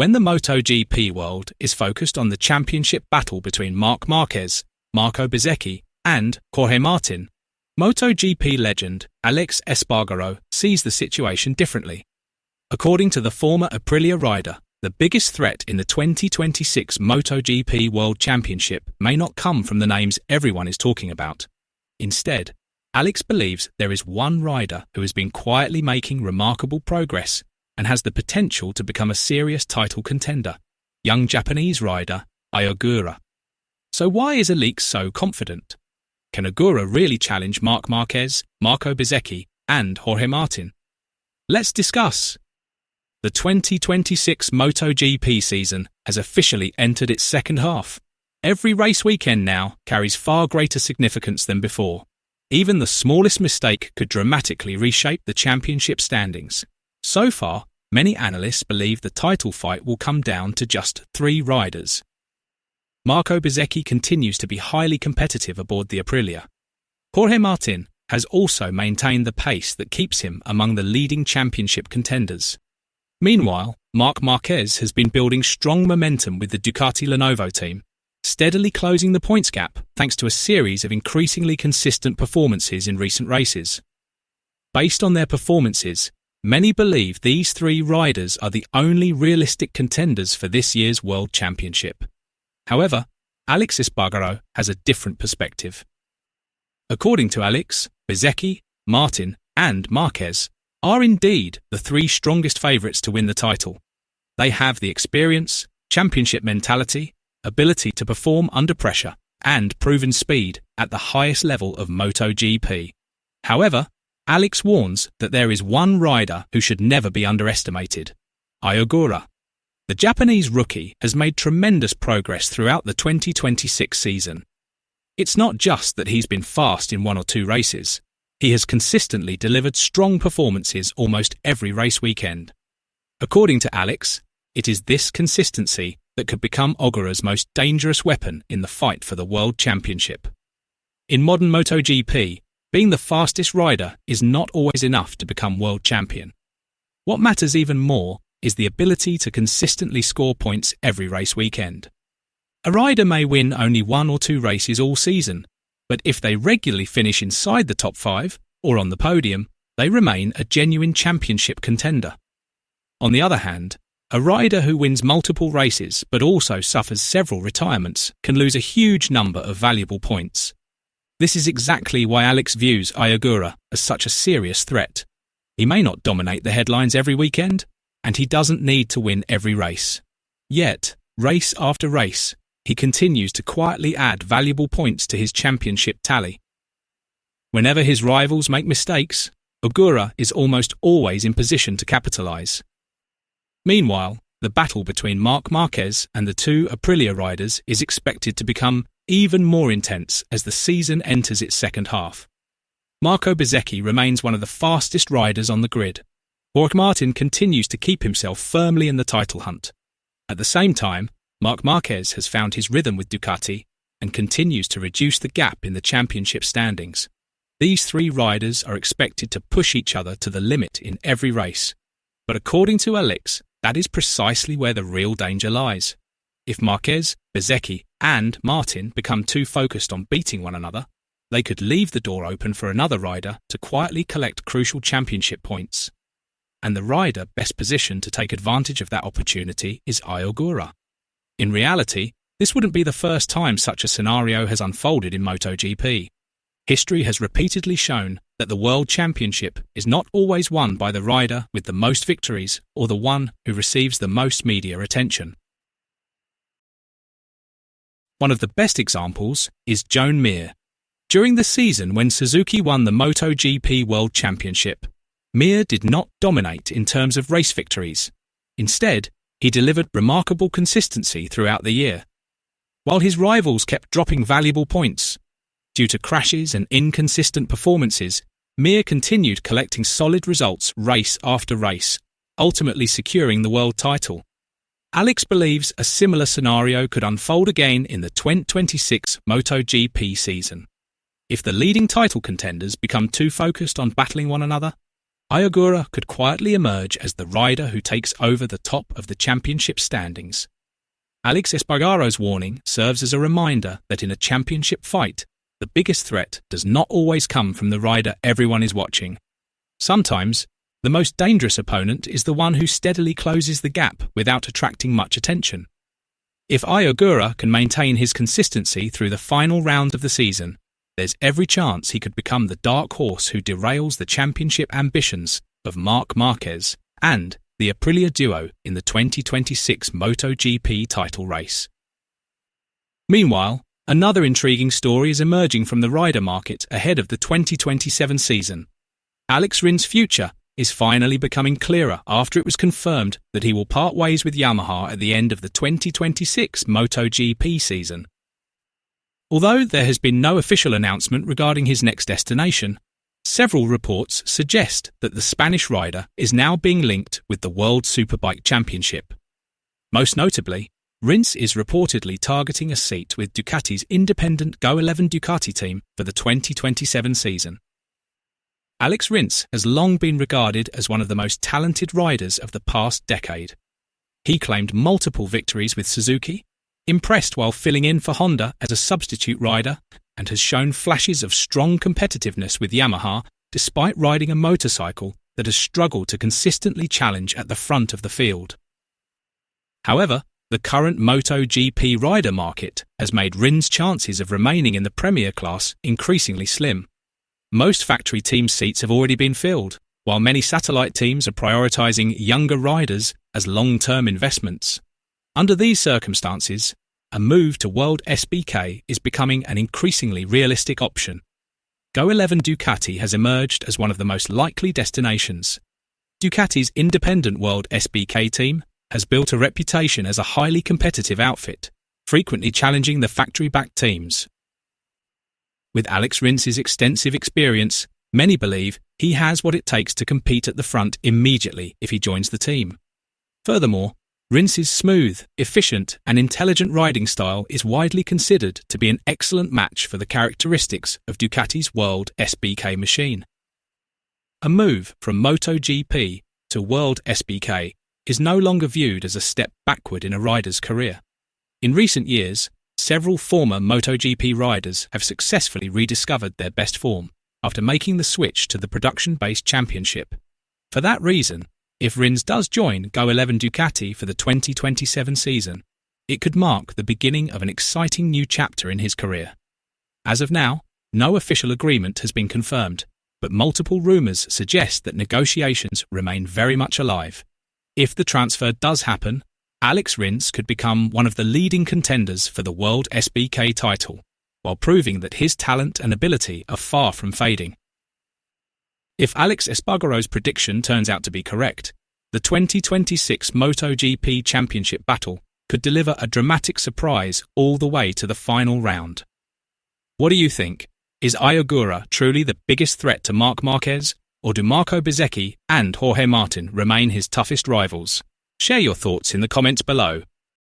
When the MotoGP world is focused on the championship battle between Marc Marquez, Marco Bezzecchi, and Jorge Martin, MotoGP legend Aleix Espargaró sees the situation differently. According to the former Aprilia rider, the biggest threat in the 2026 MotoGP World Championship may not come from the names everyone is talking about. Instead, Aleix believes there is one rider who has been quietly making remarkable progress and has the potential to become a serious title contender, young Japanese rider Ogura. So why is Aleix so confident? Can Ogura really challenge Marc Marquez, Marco Bezzecchi, and Jorge Martin? Let's discuss. The 2026 MotoGP season has officially entered its second half. Every race weekend now carries far greater significance than before. Even the smallest mistake could dramatically reshape the championship standings. So far, many analysts believe the title fight will come down to just 3 riders. Marco Bezzecchi continues to be highly competitive aboard the Aprilia. Jorge Martin has also maintained the pace that keeps him among the leading championship contenders. Meanwhile, Marc Marquez has been building strong momentum with the Ducati Lenovo team, steadily closing the points gap thanks to a series of increasingly consistent performances in recent races. Based on their performances, many believe these 3 riders are the only realistic contenders for this year's World Championship. However, Aleix Espargaró has a different perspective. According to Aleix, Bezzecchi, Martin, and Marquez are indeed the 3 strongest favourites to win the title. They have the experience, championship mentality, ability to perform under pressure, and proven speed at the highest level of MotoGP. However, Aleix warns that there is one rider who should never be underestimated: Ogura. The Japanese rookie has made tremendous progress throughout the 2026 season. It's not just that he's been fast in 1 or 2 races. He has consistently delivered strong performances almost every race weekend. According to Aleix, it is this consistency that could become Ogura's most dangerous weapon in the fight for the World Championship. In modern MotoGP, being the fastest rider is not always enough to become world champion. What matters even more is the ability to consistently score points every race weekend. A rider may win only 1 or 2 races all season, but if they regularly finish inside the top 5 or on the podium, they remain a genuine championship contender. On the other hand, a rider who wins multiple races but also suffers several retirements can lose a huge number of valuable points. This is exactly why Aleix views Ogura as such a serious threat. He may not dominate the headlines every weekend, and he doesn't need to win every race. Yet, race after race, he continues to quietly add valuable points to his championship tally. Whenever his rivals make mistakes, Ogura is almost always in position to capitalise. Meanwhile, the battle between Marc Marquez and the 2 Aprilia riders is expected to become even more intense as the season enters its second half. Marco Bezzecchi remains one of the fastest riders on the grid. Jorge Martin continues to keep himself firmly in the title hunt. At the same time, Marc Marquez has found his rhythm with Ducati and continues to reduce the gap in the championship standings. These 3 riders are expected to push each other to the limit in every race. But according to Aleix, that is precisely where the real danger lies. If Marquez, Bezzecchi, and Martin become too focused on beating one another, they could leave the door open for another rider to quietly collect crucial championship points. And the rider best positioned to take advantage of that opportunity is Ogura. In reality, this wouldn't be the first time such a scenario has unfolded in MotoGP. History has repeatedly shown that the World Championship is not always won by the rider with the most victories or the one who receives the most media attention. One of the best examples is Joan Mir. During the season when Suzuki won the MotoGP World Championship, Mir did not dominate in terms of race victories. Instead, he delivered remarkable consistency throughout the year. While his rivals kept dropping valuable points, due to crashes and inconsistent performances, Mir continued collecting solid results race after race, ultimately securing the world title. Aleix believes a similar scenario could unfold again in the 2026 MotoGP season. If the leading title contenders become too focused on battling one another, Ayogura could quietly emerge as the rider who takes over the top of the championship standings. Aleix Espargaró's warning serves as a reminder that in a championship fight, the biggest threat does not always come from the rider everyone is watching. Sometimes, the most dangerous opponent is the one who steadily closes the gap without attracting much attention. If Ayogura can maintain his consistency through the final round of the season, there's every chance he could become the dark horse who derails the championship ambitions of Marc Marquez and the Aprilia duo in the 2026 MotoGP title race. Meanwhile, another intriguing story is emerging from the rider market ahead of the 2027 season. Alex Rin's future is finally becoming clearer after it was confirmed that he will part ways with Yamaha at the end of the 2026 MotoGP season. Although there has been no official announcement regarding his next destination, several reports suggest that the Spanish rider is now being linked with the World Superbike Championship. Most notably, Rins is reportedly targeting a seat with Ducati's independent Go11 Ducati team for the 2027 season. Alex Rins has long been regarded as one of the most talented riders of the past decade. He claimed multiple victories with Suzuki, impressed while filling in for Honda as a substitute rider, and has shown flashes of strong competitiveness with Yamaha despite riding a motorcycle that has struggled to consistently challenge at the front of the field. However, the current MotoGP rider market has made Rins' chances of remaining in the Premier class increasingly slim. Most factory team seats have already been filled, while many satellite teams are prioritising younger riders as long-term investments. Under these circumstances, a move to World SBK is becoming an increasingly realistic option. Go11 Ducati has emerged as one of the most likely destinations. Ducati's independent World SBK team has built a reputation as a highly competitive outfit, frequently challenging the factory-backed teams. With Alex Rins' extensive experience, many believe he has what it takes to compete at the front immediately if he joins the team. Furthermore, Rins' smooth, efficient and intelligent riding style is widely considered to be an excellent match for the characteristics of Ducati's World SBK machine. A move from MotoGP to World SBK is no longer viewed as a step backward in a rider's career. In recent years, several former MotoGP riders have successfully rediscovered their best form after making the switch to the production-based championship. For that reason, if Rins does join Go11 Ducati for the 2027 season, it could mark the beginning of an exciting new chapter in his career. As of now, no official agreement has been confirmed, but multiple rumours suggest that negotiations remain very much alive. If the transfer does happen, Alex Rins could become one of the leading contenders for the World SBK title, while proving that his talent and ability are far from fading. If Aleix Espargaró's prediction turns out to be correct, the 2026 MotoGP Championship battle could deliver a dramatic surprise all the way to the final round. What do you think? Is Ayogura truly the biggest threat to Marc Marquez, or do Marco Bezzecchi and Jorge Martin remain his toughest rivals? Share your thoughts in the comments below.